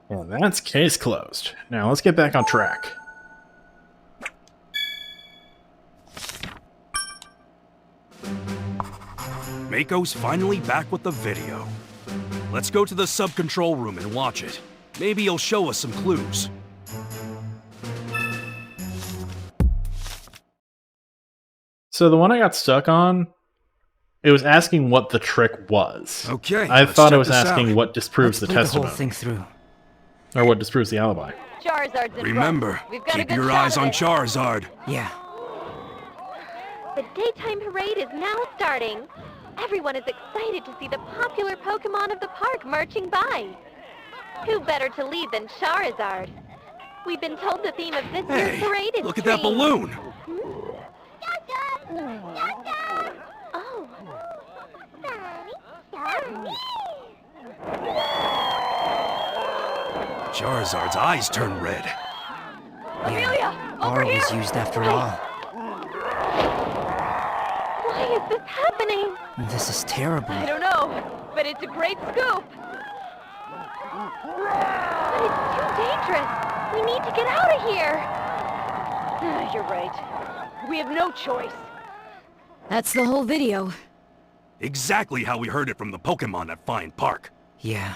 Speaker 1: Well, that's case closed. Now let's get back on track.
Speaker 6: Mako's finally back with the video. Let's go to the sub-control room and watch it. Maybe he'll show us some clues.
Speaker 1: So the one I got stuck on, it was asking what the trick was.
Speaker 6: Okay,
Speaker 1: I
Speaker 6: let's
Speaker 1: thought it
Speaker 6: check
Speaker 1: was
Speaker 6: this
Speaker 1: asking
Speaker 6: out.
Speaker 1: what disproves
Speaker 4: Let's
Speaker 1: the
Speaker 4: play the whole
Speaker 1: testimony.
Speaker 4: thing through.
Speaker 1: Or what disproves the alibi.
Speaker 10: Charizard's in
Speaker 6: Remember,
Speaker 10: front. We've got a
Speaker 6: keep
Speaker 10: good
Speaker 6: your
Speaker 10: shot
Speaker 6: eyes
Speaker 10: of
Speaker 6: on
Speaker 10: it.
Speaker 6: Charizard.
Speaker 4: Yeah.
Speaker 8: The daytime parade is now starting. Everyone is excited to see the popular Pokemon of the park marching by. Who better to lead than Charizard? We've been told the theme of this year's
Speaker 6: Hey,
Speaker 8: parade is
Speaker 6: look at that
Speaker 8: trees.
Speaker 6: balloon.
Speaker 8: Oh.
Speaker 6: Charizard's eyes turn red.
Speaker 4: Yeah. R was used after all.
Speaker 8: Why is this happening?
Speaker 4: This is terrible.
Speaker 10: I don't know, but it's a great scoop.
Speaker 8: But it's too dangerous. We need to get out of here.
Speaker 10: You're right. We have no choice.
Speaker 9: That's the whole video.
Speaker 6: Exactly how we heard it from the Pokemon at Fine Park.
Speaker 4: Yeah.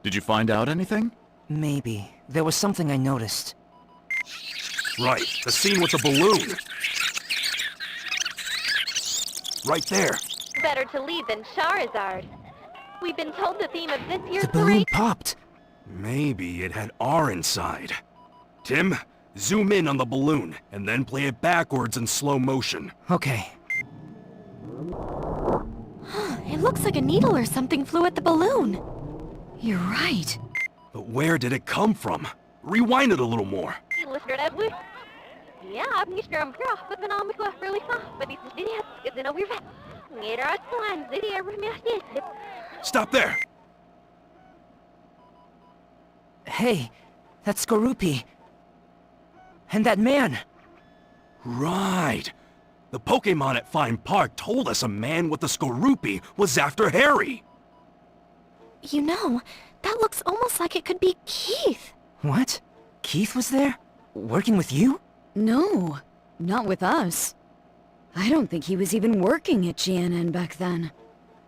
Speaker 7: Did you find out anything?
Speaker 4: Maybe. There was something I noticed.
Speaker 6: Right, the scene with the balloon. Right there.
Speaker 8: Better to lead than Charizard. We've been told the theme of this year's
Speaker 4: The balloon
Speaker 8: parade.
Speaker 4: popped.
Speaker 6: Maybe it had R inside. Tim, zoom in on the balloon, and then play it backwards in slow motion.
Speaker 4: Okay.
Speaker 5: It looks like a needle or something flew at the balloon.
Speaker 9: You're right.
Speaker 6: But where did it come from? Rewind it a little more. Stop there!
Speaker 4: Hey, that's Skorupi. And that man.
Speaker 6: Right. The Pokemon at Fine Park told us a man with a Skorupi was after Harry.
Speaker 5: You know, that looks almost like it could be Keith.
Speaker 4: What? Keith was there? Working with you?
Speaker 9: No, not with us. I don't think he was even working at GNN back then.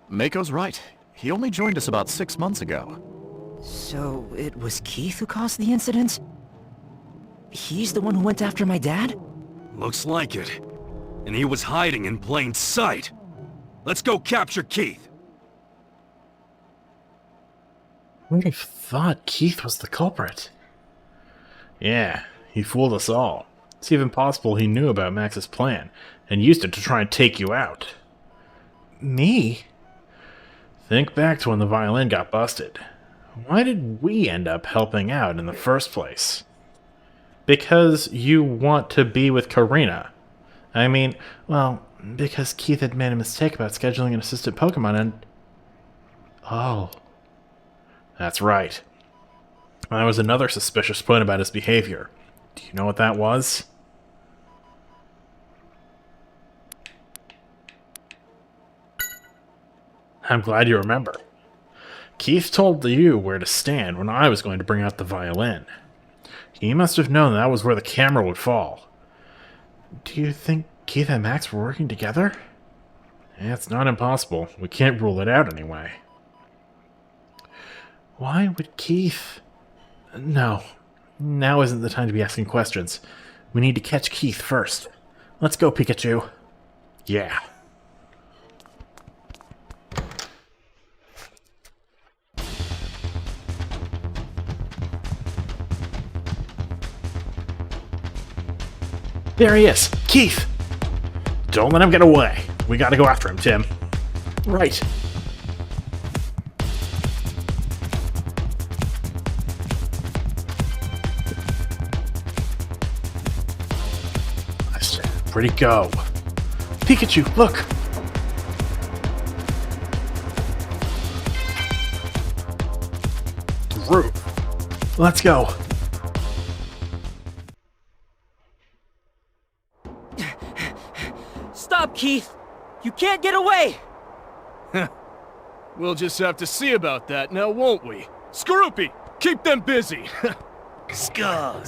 Speaker 7: Mako's right. He only joined us about 6 months ago.
Speaker 4: So, it was Keith who caused the incident? He's the one who went after my dad?
Speaker 6: Looks like it. And he was hiding in plain sight. Let's go capture Keith.
Speaker 1: Who'd have thought Keith was the culprit? Yeah, he fooled us all. It's even possible he knew about Max's plan and used it to try and take you out. Me? Think back to when the violin got busted. Why did we end up helping out in the first place? Because you want to be with Karina. I mean, well, because Keith had made a mistake about scheduling an assistant Pokemon and... Oh. That's right. That was another suspicious point about his behavior. Do you know what that was? I'm glad you remember. Keith told you where to stand when I was going to bring out the violin. He must have known that was where the camera would fall. Do you think Keith and Max were working together? Yeah, it's not impossible. We can't rule it out anyway. Why would Keith... No. Now isn't the time to be asking questions. We need to catch Keith first. Let's go, Pikachu. Yeah. There he is! Keith! Don't let him get away. We gotta go after him, Tim. Right. Where'd he go? Pikachu, look! Through. Let's go.
Speaker 4: Stop, Keith! You can't get away!
Speaker 3: We'll just have to see about that now, won't we? Skorupi, keep them busy!
Speaker 6: Sky!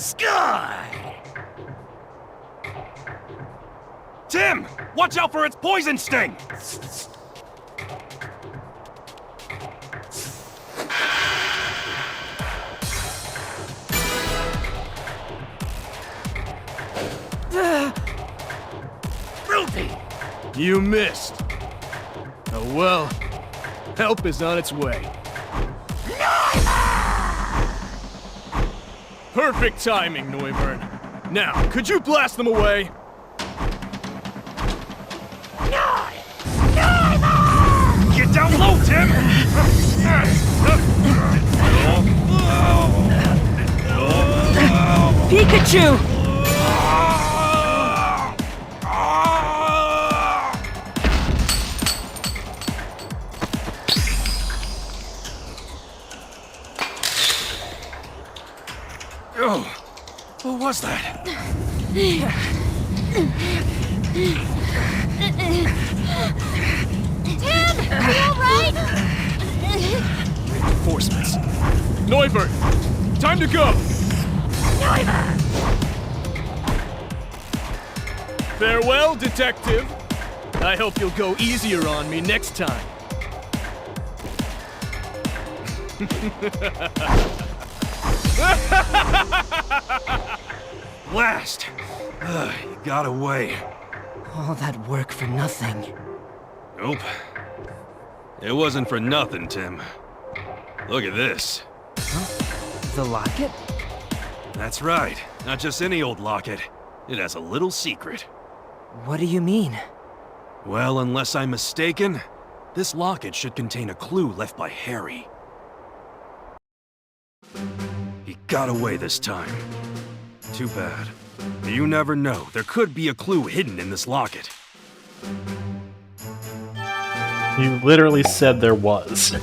Speaker 6: Tim! Watch out for its poison sting!
Speaker 3: You missed. Oh well, help is on its way. Perfect timing, Neuburn. Now, could you blast them away?
Speaker 6: Get down low, Tim!
Speaker 4: Pikachu!
Speaker 6: Oh, what was that?
Speaker 9: Tim! Are you alright?
Speaker 3: Reinforcements. Neuburn, time to go! Farewell, detective. I hope you'll go easier on me next time.
Speaker 6: Blast! You got away.
Speaker 4: All that work for nothing.
Speaker 6: Nope. It wasn't for nothing, Tim. Look at this.
Speaker 4: The locket?
Speaker 6: That's right. Not just any old locket. It has a little secret.
Speaker 4: What do you mean?
Speaker 6: Well, unless I'm mistaken, this locket should contain a clue left by Harry. He got away this time. Too bad. You never know. There could be a clue hidden in this locket.
Speaker 1: You literally said there was.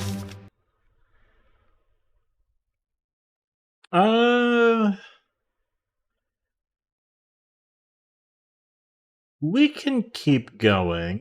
Speaker 1: We can keep going.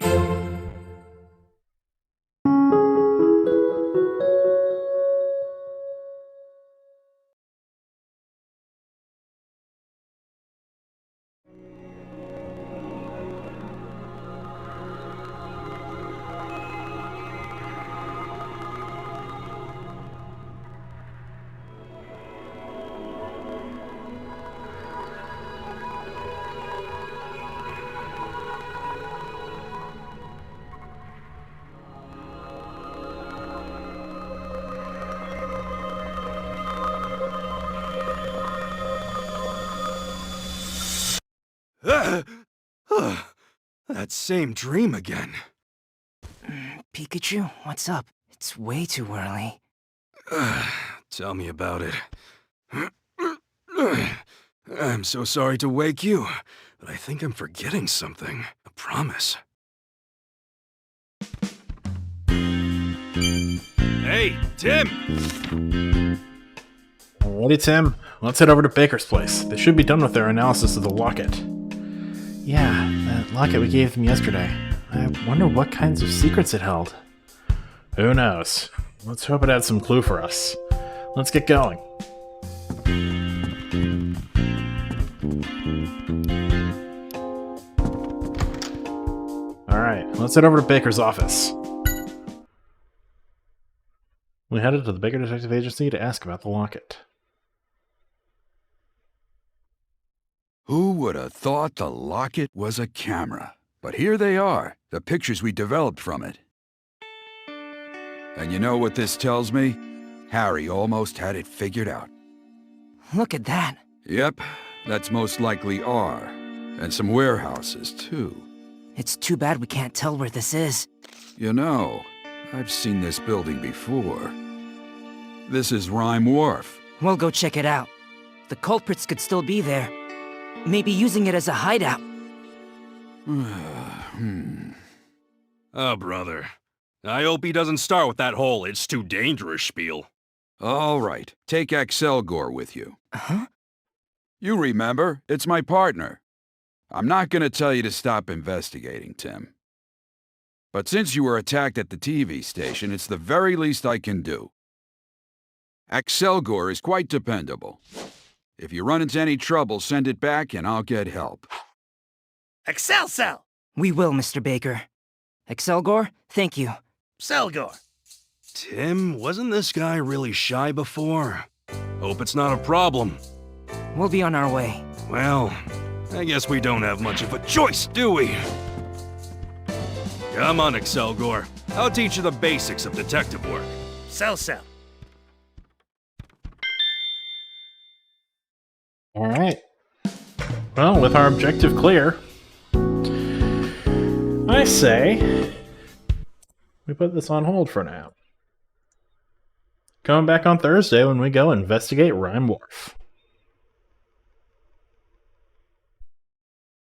Speaker 6: That same dream again.
Speaker 4: Pikachu, what's up? It's way too early.
Speaker 6: Tell me about it. I'm so sorry to wake you, but I think I'm forgetting something. I promise. Hey, Tim!
Speaker 1: Alrighty, Tim. Let's head over to Baker's place. They should be done with their analysis of the locket. Yeah, that locket we gave them yesterday. I wonder what kinds of secrets it held. Who knows? Let's hope it had some clue for us. Let's get going. Alright, let's head over to Baker's office. We headed to the Baker Detective Agency to ask about the locket.
Speaker 11: Who would have thought the locket was a camera? But here they are, the pictures we developed from it. And you know what this tells me? Harry almost had it figured out.
Speaker 4: Look at that.
Speaker 11: Yep, that's most likely R. And some warehouses, too.
Speaker 4: It's too bad we can't tell where this is.
Speaker 11: You know, I've seen this building before. This is Rhyme Wharf.
Speaker 4: We'll go check it out. The culprits could still be there. Maybe using it as a hideout.
Speaker 6: Oh, brother. I hope he doesn't start with that whole "it's too dangerous" spiel.
Speaker 11: All right, take Excelgor with you.
Speaker 4: Huh?
Speaker 11: You remember, it's my partner. I'm not gonna tell you to stop investigating, Tim. But since you were attacked at the TV station, it's the very least I can do. Excelgor is quite dependable. If you run into any trouble, send it back and I'll get help.
Speaker 2: Excelcel!
Speaker 4: We will, Mr. Baker. Excelgor, thank you.
Speaker 2: Selgor!
Speaker 6: Tim, wasn't this guy really shy before? Hope it's not a problem.
Speaker 4: We'll be on our way.
Speaker 6: Well, I guess we don't have much of a choice, do we? Come on, Excelgor. I'll teach you the basics of detective work.
Speaker 2: Selcel!
Speaker 1: Alright. Well, with our objective clear, I say we put this on hold for now. Coming back on Thursday when we go investigate Rhyme Wharf.